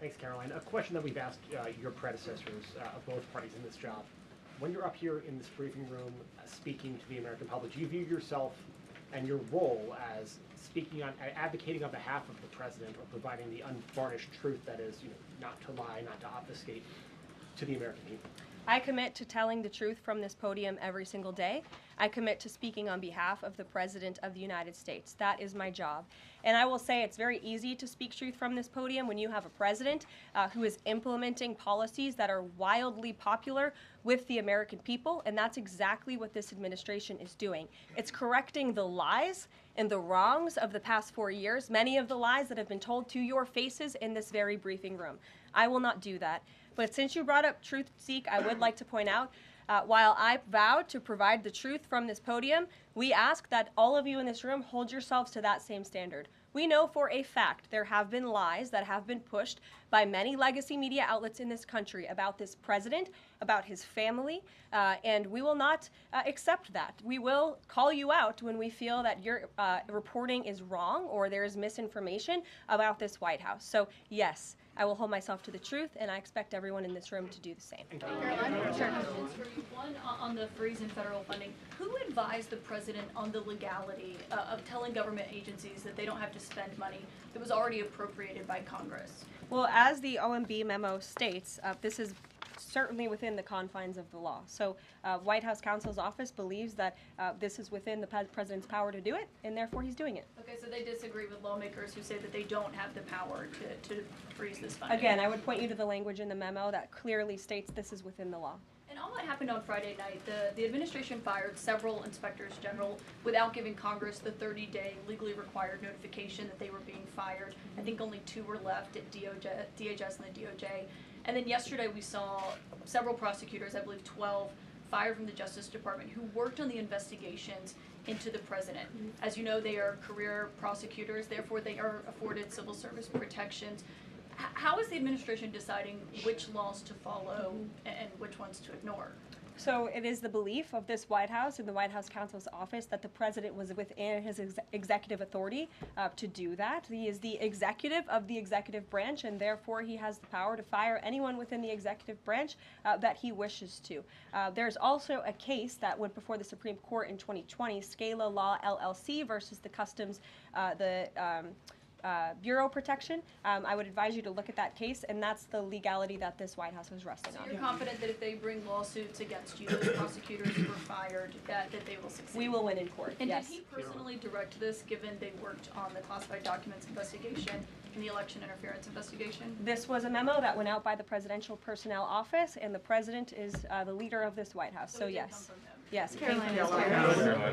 Thanks, Caroline. A question that we've asked your predecessors of both parties in this job. When you're up here in this briefing room speaking to the American public, do you view yourself and your role as speaking on, advocating on behalf of the president or providing the unvarnished truth that is, not to lie, not to obfuscate to the American people? I commit to telling the truth from this podium every single day. I commit to speaking on behalf of the President of the United States. That is my job. And I will say it's very easy to speak truth from this podium when you have a president who is implementing policies that are wildly popular with the American people, and that's exactly what this administration is doing. It's correcting the lies and the wrongs of the past 4 years, many of the lies that have been told to your faces in this very briefing room. I will not do that. But since you brought up TruthSeek, I would like to point out, while I vowed to provide the truth from this podium, we ask that all of you in this room hold yourselves to that same standard. We know for a fact there have been lies that have been pushed by many legacy media outlets in this country about this president, about his family, and we will not accept that. We will call you out when we feel that your reporting is wrong or there is misinformation about this White House. So yes, I will hold myself to the truth, and I expect everyone in this room to do the same. Caroline, sure. Questions for you. One, on the freeze in federal funding. Who advised the president on the legality of telling government agencies that they don't have to spend money that was already appropriated by Congress? Well, as the OMB memo states, this is certainly within the confines of the law. So White House counsel's office believes that this is within the president's power to do it, and therefore he's doing it. Okay, so they disagree with lawmakers who say that they don't have the power to freeze this funding. Again, I would point you to the language in the memo that clearly states this is within the law. And on what happened on Friday night, the administration fired several inspectors general without giving Congress the 30-day legally required notification that they were being fired. I think only 2 were left at DHS and the DOJ. And then yesterday we saw several prosecutors, I believe 12, fired from the Justice Department who worked on the investigations into the president. As you know, they are career prosecutors, therefore they are afforded civil service protections. How is the administration deciding which laws to follow and which ones to ignore? So it is the belief of this White House and the White House counsel's office that the president was within his executive authority to do that. He is the executive of the executive branch, and therefore he has the power to fire anyone within the executive branch that he wishes to. There's also a case that went before the Supreme Court in 2020, Scala Law LLC versus the Customs, Bureau protection. I would advise you to look at that case, and that's the legality that this White House was resting on. So you're confident that if they bring lawsuits against you, those prosecutors who were fired, that they will succeed? We will win in court, and yes. Did he personally direct this, given they worked on the classified documents investigation and the election interference investigation? This was a memo that went out by the Presidential Personnel Office, and the president is the leader of this White House. So yes. Come from him. Yes. Caroline.